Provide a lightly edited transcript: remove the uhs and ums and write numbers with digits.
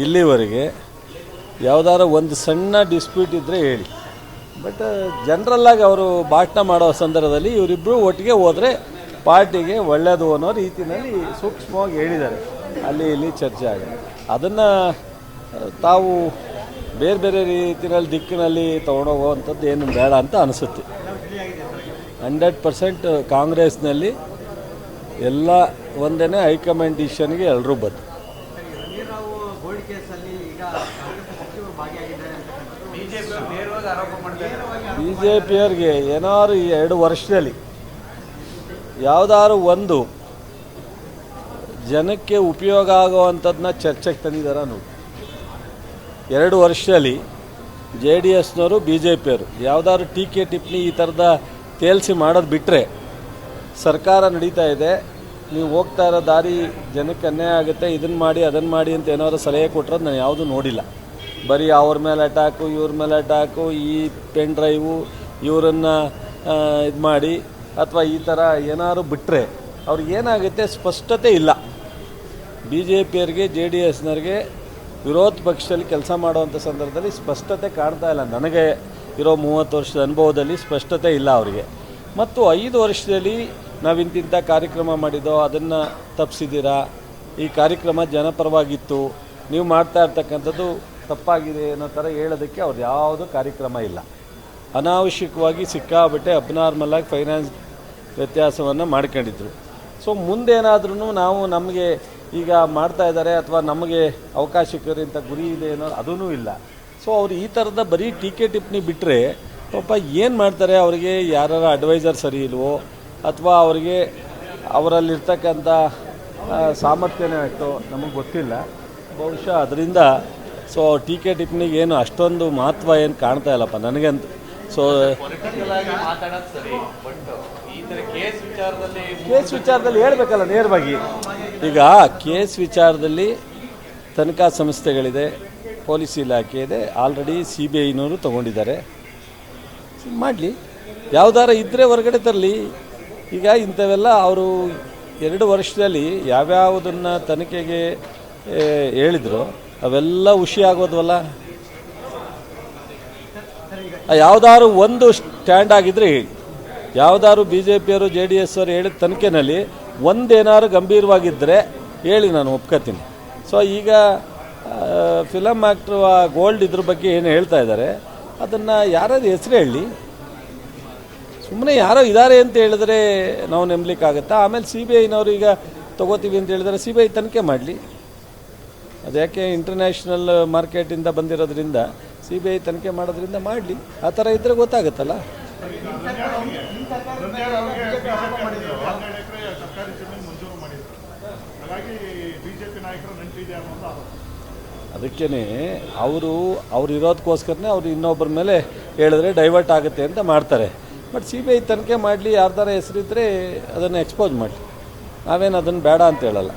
ಇಲ್ಲಿವರೆಗೆ ಯಾವುದಾರ ಒಂದು ಸಣ್ಣ ಡಿಸ್ಪ್ಯೂಟ್ ಇದ್ದರೆ ಹೇಳಿ. ಬಟ್ ಜನರಲ್ಲಾಗಿ ಅವರು ಭಾಷಣ ಮಾಡೋ ಸಂದರ್ಭದಲ್ಲಿ ಇವರಿಬ್ಬರು ಒಟ್ಟಿಗೆ ಹೋದರೆ ಪಾರ್ಟಿಗೆ ಒಳ್ಳೆಯದು ಅನ್ನೋ ರೀತಿಯಲ್ಲಿ ಸೂಕ್ಷ್ಮವಾಗಿ ಹೇಳಿದ್ದಾರೆ. ಅಲ್ಲಿ ಇಲ್ಲಿ ಚರ್ಚೆ ಆಗಿದೆ. ಅದನ್ನು ತಾವು ಬೇರೆ ಬೇರೆ ರೀತಿಯಲ್ಲಿ ದಿಕ್ಕಿನಲ್ಲಿ ತೊಗೊಂಡೋಗುವಂಥದ್ದು ಏನು ಬೇಡ ಅಂತ ಅನಿಸುತ್ತೆ. 100% ಕಾಂಗ್ರೆಸ್ನಲ್ಲಿ ಎಲ್ಲ ಒಂದೇ ಹೈಕಮಾಂಡ್ ಡಿಸಿಷನ್ಗೆ ಎಲ್ಲರೂ ಬದ್ಧ. BJPಯವ್ರಿಗೆ ಏನಾದ್ರು 2 ವರ್ಷದಲ್ಲಿ ಯಾವುದಾದ್ರು ಒಂದು ಜನಕ್ಕೆ ಉಪಯೋಗ ಆಗುವಂಥದ್ದನ್ನ ಚರ್ಚೆಗೆ ತಂದಿದ್ದಾರ ನೋಡಿ. 2 ವರ್ಷದಲ್ಲಿ JDSನವರು BJPಯವರು ಯಾವುದಾದ್ರು ಟೀಕೆ ಟಿಪ್ಪಣಿ ಈ ಥರದ ತೇಲ್ಸಿ ಮಾಡೋದು ಬಿಟ್ಟರೆ ಸರ್ಕಾರ ನಡೀತಾ ಇದೆ, ನೀವು ಹೋಗ್ತಾ ಇರೋ ದಾರಿ ಜನಕ್ಕೆ ಅನ್ಯಾಯ ಆಗುತ್ತೆ, ಇದನ್ನು ಮಾಡಿ ಅದನ್ನು ಮಾಡಿ ಅಂತ ಏನಾದ್ರು ಸಲಹೆ ಕೊಟ್ಟರೆ ನಾನು ಯಾವುದೂ ನೋಡಿಲ್ಲ. ಬರೀ ಅವ್ರ ಮೇಲೆ ಅಟ್ಯಾಕು, ಇವ್ರ ಮೇಲೆ ಅಟ್ಯಾಕು, ಈ ಪೆನ್ ಡ್ರೈವು ಇವರನ್ನು ಇದು ಮಾಡಿ ಅಥವಾ ಈ ಥರ ಏನಾದ್ರು ಬಿಟ್ಟರೆ ಅವ್ರಿಗೆ ಏನಾಗುತ್ತೆ ಸ್ಪಷ್ಟತೆ ಇಲ್ಲ. BJPಯವ್ರಿಗೆ JDSನವ್ರಿಗೆ ವಿರೋಧ ಪಕ್ಷದಲ್ಲಿ ಕೆಲಸ ಮಾಡುವಂಥ ಸಂದರ್ಭದಲ್ಲಿ ಸ್ಪಷ್ಟತೆ ಕಾಣ್ತಾ ಇಲ್ಲ. ನನಗೆ ಇರೋ 30 ವರ್ಷದ ಅನುಭವದಲ್ಲಿ ಸ್ಪಷ್ಟತೆ ಇಲ್ಲ ಅವರಿಗೆ. ಮತ್ತು 5 ವರ್ಷದಲ್ಲಿ ನಾವು ಇಂತಿಂಥ ಕಾರ್ಯಕ್ರಮ ಮಾಡಿದ್ದೋ ಅದನ್ನು ತಪ್ಪಿಸಿದ್ದೀರಾ, ಈ ಕಾರ್ಯಕ್ರಮ ಜನಪರವಾಗಿತ್ತು, ನೀವು ಮಾಡ್ತಾ ಇರ್ತಕ್ಕಂಥದ್ದು ತಪ್ಪಾಗಿದೆ ಅನ್ನೋ ಥರ ಹೇಳೋದಕ್ಕೆ ಅವ್ರು ಯಾವುದೂ ಕಾರ್ಯಕ್ರಮ ಇಲ್ಲ. ಅನಾವಶ್ಯಕವಾಗಿ ಸಿಕ್ಕಾಬಿಟ್ಟೆ ಅಬ್ನಾರ್ಮಲಾಗಿ ಫೈನಾನ್ಸ್ ವ್ಯತ್ಯಾಸವನ್ನು ಮಾಡ್ಕೊಂಡಿದ್ರು. ಸೊ ಮುಂದೇನಾದ್ರೂ ನಾವು ನಮಗೆ ಈಗ ಮಾಡ್ತಾ ಇದ್ದಾರೆ ಅಥವಾ ನಮಗೆ ಅವಕಾಶಕರು ಇಂಥ ಗುರಿ ಇದೆ ಅನ್ನೋ ಅದೂ ಇಲ್ಲ. ಸೊ ಅವ್ರು ಈ ಥರದ ಬರೀ ಟೀಕೆ ಟಿಪ್ಪಣಿ ಬಿಟ್ಟರೆ ಪಾಪ ಏನು ಮಾಡ್ತಾರೆ, ಅವರಿಗೆ ಯಾರು ಅಡ್ವೈಸರ್ ಸರಿ ಇಲ್ವೋ ಅಥವಾ ಅವರಿಗೆ ಅವರಲ್ಲಿರ್ತಕ್ಕಂಥ ಸಾಮರ್ಥ್ಯನೇ ಅಷ್ಟೋ ನಮಗೆ ಗೊತ್ತಿಲ್ಲ. ಬಹುಶಃ ಅದರಿಂದ ಸೊ ಟೀಕೆ ಟಿಪ್ಪಣಿಗೆ ಏನು ಅಷ್ಟೊಂದು ಮಹತ್ವ ಏನು ಕಾಣ್ತಾ ಇಲ್ಲಪ್ಪ ನನಗಂತೂ. ಸೊ ಕೇಸ್ ವಿಚಾರದಲ್ಲಿ ಹೇಳಬೇಕಲ್ಲ ನೇರವಾಗಿ. ಈಗ ಕೇಸ್ ವಿಚಾರದಲ್ಲಿ ತನಿಖಾ ಸಂಸ್ಥೆಗಳಿದೆ, ಪೊಲೀಸ್ ಇಲಾಖೆ ಇದೆ, ಆಲ್ರೆಡಿ CBIನವರು ತೊಗೊಂಡಿದ್ದಾರೆ. ಮಾಡಲಿ, ಯಾವುದಾರ ಇದ್ದರೆ ಹೊರಗಡೆ ತರಲಿ. ಈಗ ಇಂಥವೆಲ್ಲ ಅವರು 2 ವರ್ಷದಲ್ಲಿ ಯಾವ್ಯಾವುದನ್ನು ತನಿಖೆಗೆ ಹೇಳಿದ್ರು ಅವೆಲ್ಲ ಹುಷಿ ಆಗೋದ್ವಲ್ಲ. ಯಾವುದಾದ್ರು ಒಂದು ಸ್ಟ್ಯಾಂಡ್ ಆಗಿದ್ರೆ ಹೇಳಿ. ಯಾವುದಾದ್ರು BJPಯವರು JDSಯವರು ಹೇಳಿದ ತನಿಖೆನಲ್ಲಿ ಒಂದೇನಾದ್ರು ಗಂಭೀರವಾಗಿದ್ದರೆ ಹೇಳಿ, ನಾನು ಒಪ್ಕೋತೀನಿ. ಸೊ ಈಗ ಫಿಲಮ್ ಆ್ಯಕ್ಟ್ರು ಗೋಲ್ಡ್ ಇದ್ರ ಬಗ್ಗೆ ಏನು ಹೇಳ್ತಾ ಇದ್ದಾರೆ ಅದನ್ನು ಯಾರಾದ್ರು ಹೆಸರು ಹೇಳಿ. ಸುಮ್ಮನೆ ಯಾರೋ ಇದ್ದಾರೆ ಅಂತ ಹೇಳಿದ್ರೆ ನಾವು ನಂಬಲಿಕ್ಕಾಗತ್ತಾ? ಆಮೇಲೆ CBIನವರು ಈಗ ತೊಗೋತೀವಿ ಅಂತ ಹೇಳಿದರೆ CBI ತನಿಖೆ ಮಾಡಲಿ. ಅದ್ಯಾಕೆ ಇಂಟರ್ನ್ಯಾಷನಲ್ ಮಾರ್ಕೆಟಿಂದ ಬಂದಿರೋದ್ರಿಂದ CBI ತನಿಖೆ ಮಾಡೋದ್ರಿಂದ ಮಾಡಲಿ. ಆ ಥರ ಇದ್ದರೆ ಗೊತ್ತಾಗುತ್ತಲ್ಲ. ಅದಕ್ಕೇ ಅವ್ರು ಇರೋದಕ್ಕೋಸ್ಕರನೇ ಅವ್ರು ಇನ್ನೊಬ್ಬರ ಮೇಲೆ ಹೇಳಿದ್ರೆ ಡೈವರ್ಟ್ ಆಗುತ್ತೆ ಅಂತ ಮಾಡ್ತಾರೆ. ಬಟ್ CBI ತನಿಖೆ ಮಾಡಲಿ, ಯಾರ್ದಾರ ಹೆಸರಿದ್ದರೆ ಅದನ್ನು ಎಕ್ಸ್ಪೋಸ್ ಮಾಡಲಿ. ನಾವೇನು ಅದನ್ನು ಬೇಡ ಅಂತ ಹೇಳಲ್ಲ.